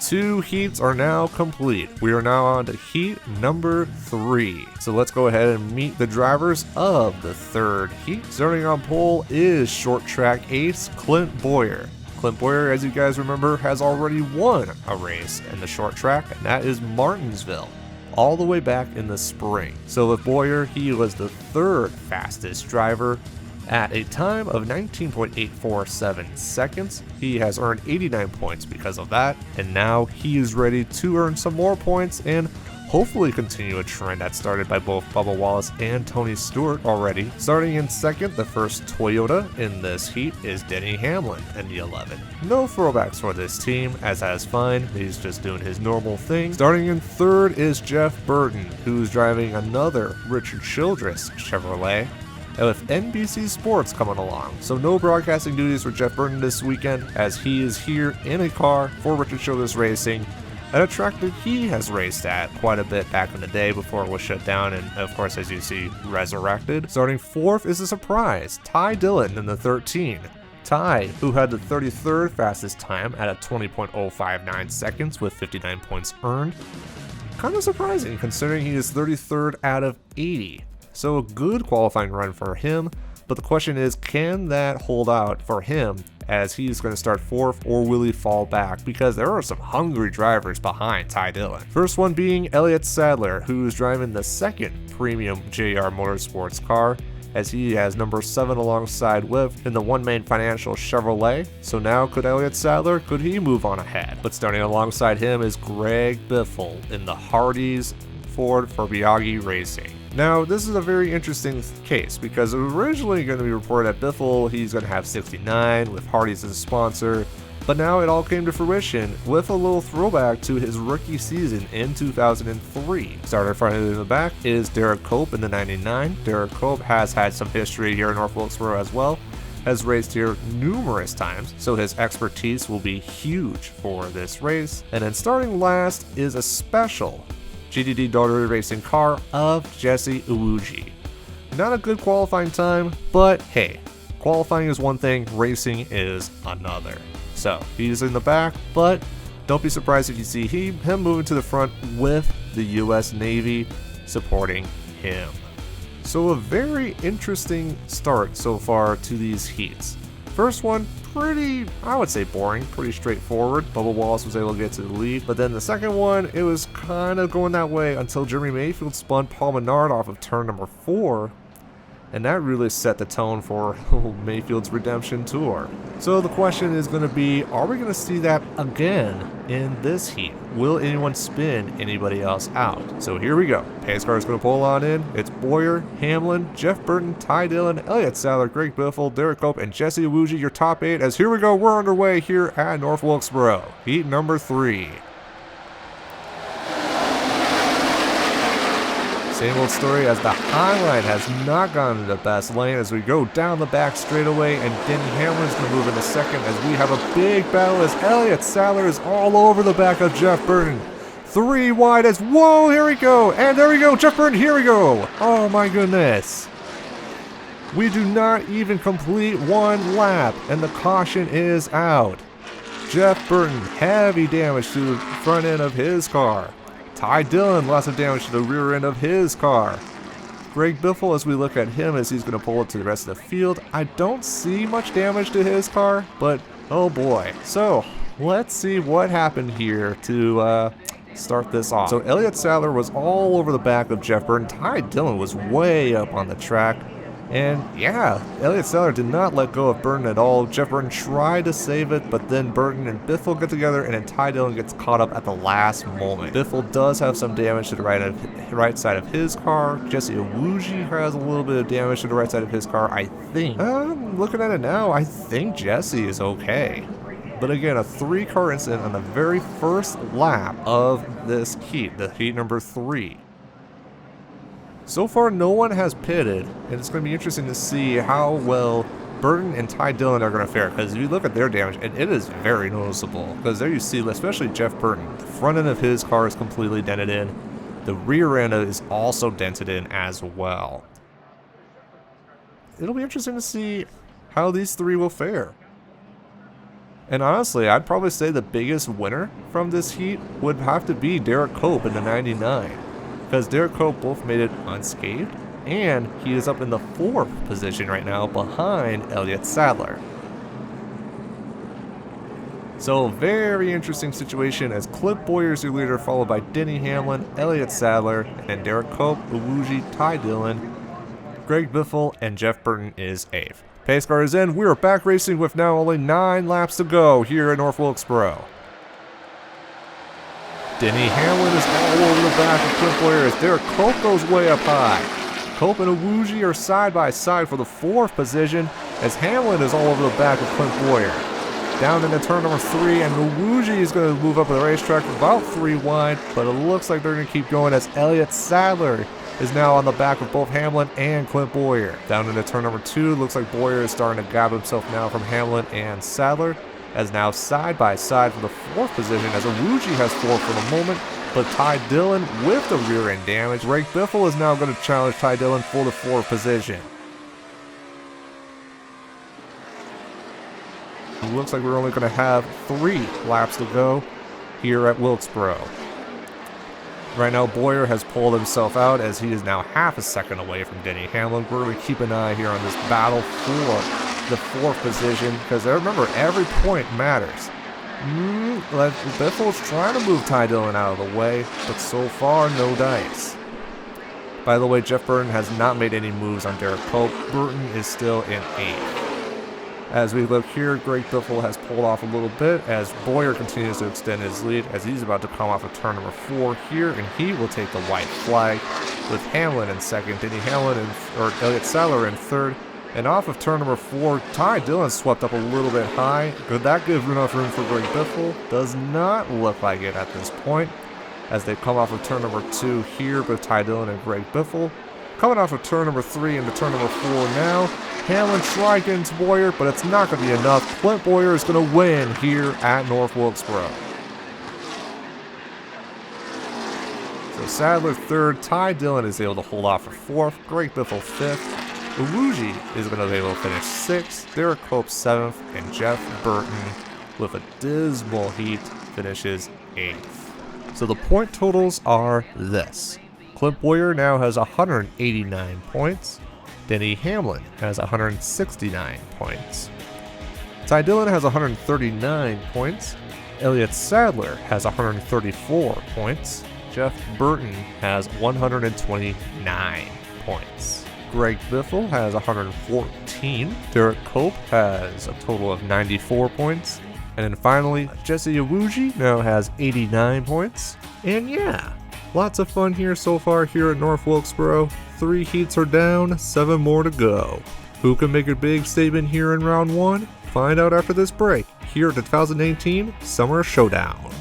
2 heats are now complete. We are now on to heat number 3. So let's go ahead and meet the drivers of the 3rd heat. Starting on pole is short track ace Clint Boyer. Clint Boyer, as you guys remember, has already won a race in the short track, and that is Martinsville, all the way back in the spring. So with Boyer, he was the 3rd fastest driver at a time of 19.847 seconds. He has earned 89 points because of that, and now he is ready to earn some more points and hopefully continue a trend that started by both Bubba Wallace and Tony Stewart already. Starting in 2nd, the first Toyota in this heat is Denny Hamlin in the 11. No throwbacks for this team, as that's fine, he's just doing his normal thing. Starting in 3rd is Jeff Burton, who's driving another Richard Childress Chevrolet, and with NBC Sports coming along. So no broadcasting duties for Jeff Burton this weekend, as he is here in a car for Richard Childress Racing, at a track that he has raced at quite a bit back in the day before it was shut down and, of course, as you see, resurrected. Starting 4th is a surprise, Dillon in the 13. Ty, who had the 33rd fastest time at a 20.059 seconds with 59 points earned. Kind of surprising considering he is 33rd out of 80. So a good qualifying run for him, but the question is, can that hold out for him as he's going to start 4th, or will he fall back? Because there are some hungry drivers behind Dillon. First one being Elliott Sadler, who's driving the 2nd premium JR Motorsports car, as he has number 7 alongside with in the One Main Financial Chevrolet. So now could Elliott Sadler, could he move on ahead? But starting alongside him is Greg Biffle in the Hardee's Ford for Biaggi Racing. Now, this is a very interesting case because it was originally going to be reported that Biffle, he's going to have 69 with Hardee's as a sponsor, but now it all came to fruition with a little throwback to his rookie season in 2003. Starter front and in the back is Derrike Cope in the 99. Derrike Cope has had some history here in North Wilkesboro as well, has raced here numerous times, so his expertise will be huge for this race. And then starting last is a special GDD Daughter Racing car of Jesse Iwuji. Not a good qualifying time, but hey, qualifying is one thing, racing is another. So he's in the back, but don't be surprised if you see him moving to the front with the US Navy supporting him. So a very interesting start so far to these heats. First one, pretty, I would say boring, pretty straightforward. Bubba Wallace was able to get to the lead, but then the second one, it was kind of going that way until Jeremy Mayfield spun Paul Menard off of turn number 4, and that really set the tone for Mayfield's redemption tour. So the question is going to be, are we going to see that again in this heat? Will anyone spin anybody else out? So here we go. Pace car is going to pull on in. It's Boyer, Hamlin, Jeff Burton, Dillon, Elliott Sadler, Greg Biffle, Derrike Cope, and Jesse Iwuji, your top 8. As here we go, we're underway here at North Wilkesboro. Heat number 3. Same old story as the highline has not gone to the best lane as we go down the back straightaway, and Denny Hamlin is going to move in a second as we have a big battle as Elliott Sadler is all over the back of Jeff Burton. 3 wide as, whoa, here we go, and there we go, Jeff Burton, here we go. Oh my goodness. We do not even complete 1 lap, and the caution is out. Jeff Burton, heavy damage to the front end of his car. Dillon, lots of damage to the rear end of his car. Greg Biffle, as we look at him as he's going to pull it to the rest of the field, I don't see much damage to his car, but oh boy. So let's see what happened here to start this off. So Elliott Sadler was all over the back of Jeff Burton. Dillon was way up on the track. And yeah, Elliott Sadler did not let go of Burton at all. Jeff Burton tried to save it, but then Burton and Biffle get together, and then Dillon gets caught up at the last moment. Biffle does have some damage to the right side of his car. Jesse Iwuji has a little bit of damage to the right side of his car, I think. Looking at it now, I think Jesse is okay. But again, a 3-car incident on the very first lap of this heat, the heat number 3. So far, no one has pitted, and it's going to be interesting to see how well Burton and Dillon are going to fare, because if you look at their damage, and it is very noticeable, because there you see, especially Jeff Burton, the front end of his car is completely dented in, the rear end is also dented in as well. It'll be interesting to see how these 3 will fare. And honestly, I'd probably say the biggest winner from this heat would have to be Derrike Cope in the 99. Because Derrike Cope both made it unscathed, and he is up in the 4th position right now behind Elliott Sadler. So very interesting situation as Clint Boyer is your leader, followed by Denny Hamlin, Elliott Sadler, and Derrike Cope, Ty Dillon, Greg Biffle, and Jeff Burton is 8th. Pace car is in. We are back racing with now only 9 laps to go here at North Wilkesboro. Denny Hamlin is all over the back of Clint Boyer as Derrike Cope goes way up high. Cope and Awuji are side by side for the 4th position as Hamlin is all over the back of Clint Boyer. Down into turn number 3, and Awuji is going to move up the racetrack about 3 wide, but it looks like they're going to keep going as Elliott Sadler is now on the back of both Hamlin and Clint Boyer. Down into turn number 2, looks like Boyer is starting to grab himself now from Hamlin and Sadler, as now side by side for the 4th position as Awuji has 4th for the moment, but Ty Dillon with the rear end damage. Derrike Biffle is now going to challenge Ty Dillon for the 4th position. It looks like we're only going to have 3 laps to go here at Wilkesboro. Right now, Boyer has pulled himself out as he is now half a second away from Denny Hamlin. We're going to keep an eye here on this battle for the 4th position because remember, every point matters. Biffle's trying to move Ty Dillon out of the way, but so far, no dice. By the way, Jeff Burton has not made any moves on Derrike Cope. Burton is still in 8th. As we look here, Greg Biffle has pulled off a little bit as Boyer continues to extend his lead as he's about to come off of turn number 4 here, and he will take the white flag with Hamlin in 2nd, Denny Hamlin or Elliott Sadler in 3rd, and off of turn number 4, Ty Dillon swept up a little bit high. Could that give enough room for Greg Biffle? Does not look like it at this point as they come off of turn number 2 here with Ty Dillon and Greg Biffle. Coming off of turn number 3 into turn number 4 now. Hamlin tried getting to Boyer, but it's not going to be enough. Clint Boyer is going to win here at North Wilkesboro. So Sadler 3rd, Ty Dillon is able to hold off for 4th, Greg Biffle 5th, Awuji is going to be able to finish 6th, Derrike Cope 7th, and Jeff Burton with a dismal heat finishes 8th. So the point totals are this. Clint Boyer now has 189 points. Denny Hamlin has 169 points. Ty Dillon has 139 points. Elliott Sadler has 134 points. Jeff Burton has 129 points. Greg Biffle has 114. Derrike Cope has a total of 94 points. And then finally, Jesse Awuji now has 89 points. And yeah, lots of fun here so far here at North Wilkesboro. 3 heats are down, 7 more to go. Who can make a big statement here in round 1? Find out after this break here at the 2018 Summer Showdown.